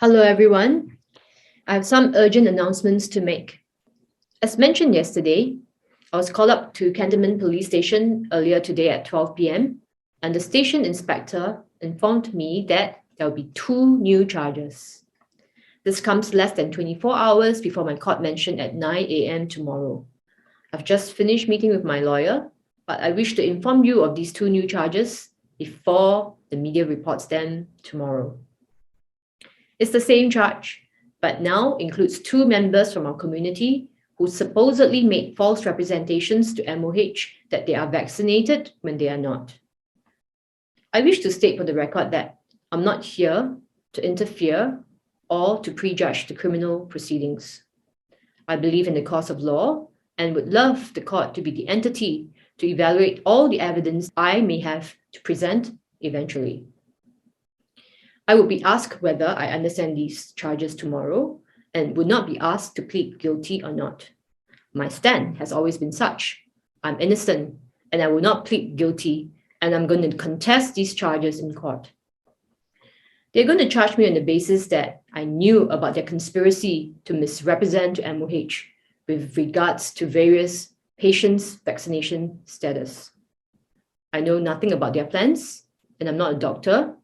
Hello, everyone. I have some urgent announcements to make. As mentioned yesterday, I was called up to Cantonment Police Station earlier today at 12 p.m., and the station inspector informed me that there will be two new charges. This comes less than 24 hours before my court mention at 9 a.m. tomorrow. I've just finished meeting with my lawyer, but I wish to inform you of these two new charges before the media reports them tomorrow. It's the same charge, but now includes two members from our community who supposedly made false representations to MOH that they are vaccinated when they are not. I wish to state for the record that I'm not here to interfere or to prejudge the criminal proceedings. I believe in the cause of law and would love the court to be the entity to evaluate all the evidence I may have to present eventually. I would be asked whether I understand these charges tomorrow and would not be asked to plead guilty or not. My stand has always been such. I'm innocent and I will not plead guilty, and I'm going to contest these charges in court. They're going to charge me on the basis that I knew about their conspiracy to misrepresent to MOH with regards to various patients' vaccination status. I know nothing about their plans, and I'm not a doctor.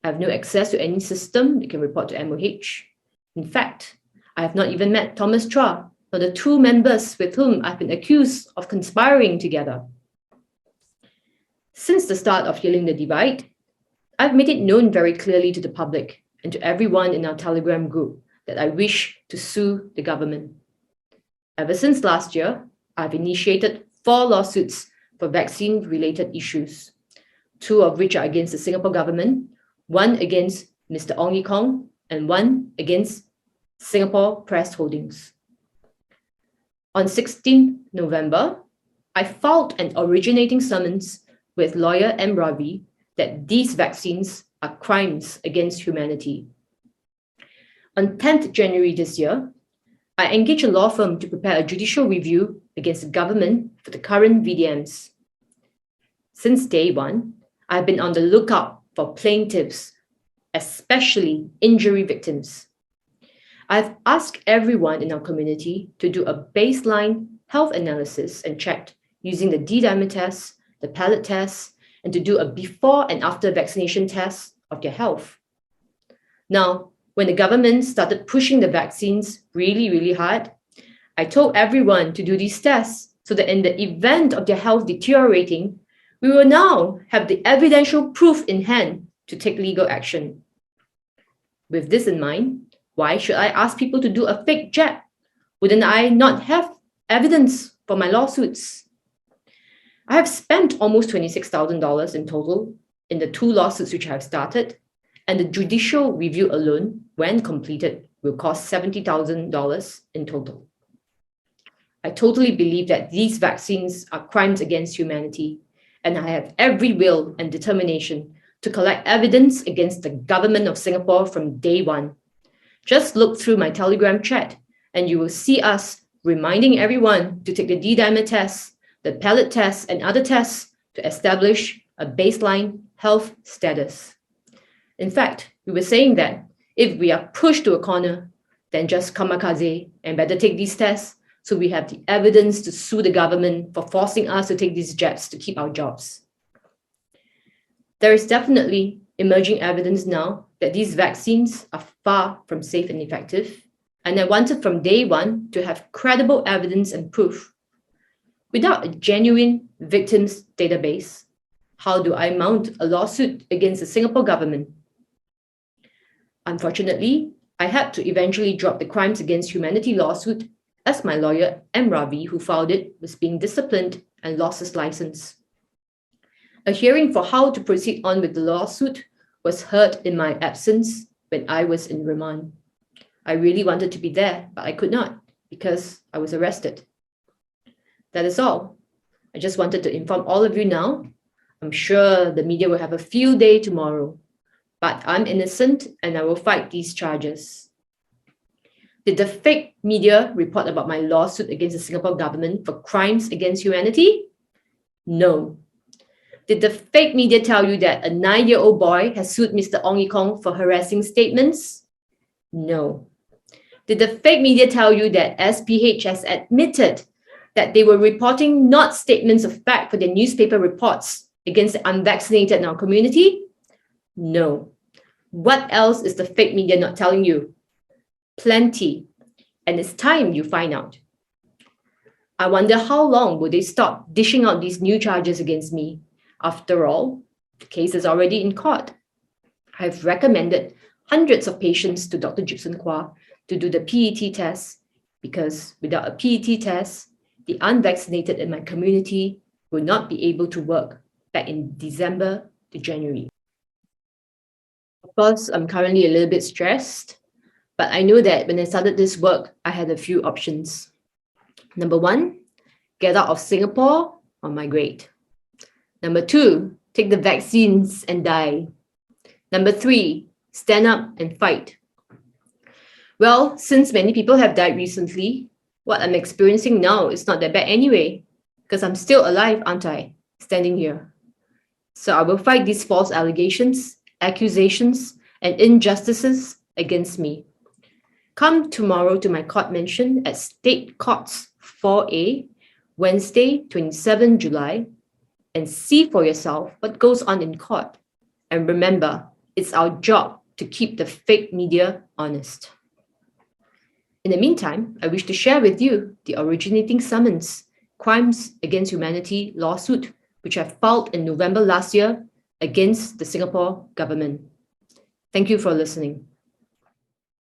I have no access to any system that can report to MOH. In fact, I have not even met Thomas Chua, or the two members with whom I've been accused of conspiring together. Since the start of Healing the Divide, I've made it known very clearly to the public and to everyone in our Telegram group that I wish to sue the government. Ever since last year, I've initiated 4 lawsuits for vaccine-related issues, 2 of which are against the Singapore government, 1 against Mr. Ong Ye Kong, and 1 against Singapore Press Holdings. On 16 November, I filed an originating summons with lawyer M. Ravi that these vaccines are crimes against humanity. On 10th January this year, I engaged a law firm to prepare a judicial review against the government for the current VDMs. Since day one, I've been on the lookout for plaintiffs, especially injury victims. I've asked everyone in our community to do a baseline health analysis and checked using the D-dimer test, the pellet test, and to do a before and after vaccination test of their health. Now, when the government started pushing the vaccines really hard, I told everyone to do these tests so that in the event of their health deteriorating, we will now have the evidential proof in hand to take legal action. With this in mind, why should I ask people to do a fake jab? Wouldn't I not have evidence for my lawsuits? I have spent almost $26,000 in total in the 2 lawsuits which I have started, and the judicial review alone, when completed, will cost $70,000 in total. I totally believe that these vaccines are crimes against humanity, and I have every will and determination to collect evidence against the government of Singapore from day one. Just look through my Telegram chat and you will see us reminding everyone to take the D-dimer test, the pellet test, and other tests to establish a baseline health status. In fact, we were saying that if we are pushed to a corner, then just kamikaze and better take these tests so we have the evidence to sue the government for forcing us to take these jabs to keep our jobs. There is definitely emerging evidence now that these vaccines are far from safe and effective, and I wanted from day one to have credible evidence and proof. Without a genuine victims database, how do I mount a lawsuit against the Singapore government? Unfortunately, I had to eventually drop the crimes against humanity lawsuit as my lawyer M. Ravi, who filed it, was being disciplined and lost his license. A hearing for how to proceed on with the lawsuit was heard in my absence when I was in remand. I really wanted to be there, but I could not because I was arrested. That is all. I just wanted to inform all of you now. I'm sure the media will have a field day tomorrow, but I'm innocent and I will fight these charges. Did the fake media report about my lawsuit against the Singapore government for crimes against humanity? No. Did the fake media tell you that a 9-year-old boy has sued Mr. Ong Ye Kong for harassing statements? No. Did the fake media tell you that SPH has admitted that they were reporting not statements of fact for their newspaper reports against the unvaccinated in our community? No. What else is the fake media not telling you? Plenty. And it's time you find out. I wonder how long will they stop dishing out these new charges against me? After all, the case is already in court. I've recommended hundreds of patients to Dr. Gibson Kwa to do the PET test because without a PET test, the unvaccinated in my community will not be able to work back in December to January. Of course, I'm currently a little bit stressed, but I know that when I started this work, I had a few options. Number one, get out of Singapore or migrate. Number two, take the vaccines and die. Number three, stand up and fight. Well, since many people have died recently, what I'm experiencing now is not that bad anyway, because I'm still alive, aren't I? Standing here. So I will fight these false allegations, accusations, and injustices against me. Come tomorrow to my court mansion at State Courts 4A, Wednesday, 27 July, and see for yourself what goes on in court. And remember, it's our job to keep the fake media honest. In the meantime, I wish to share with you the originating summons, Crimes Against Humanity lawsuit, which I filed in November last year against the Singapore government. Thank you for listening.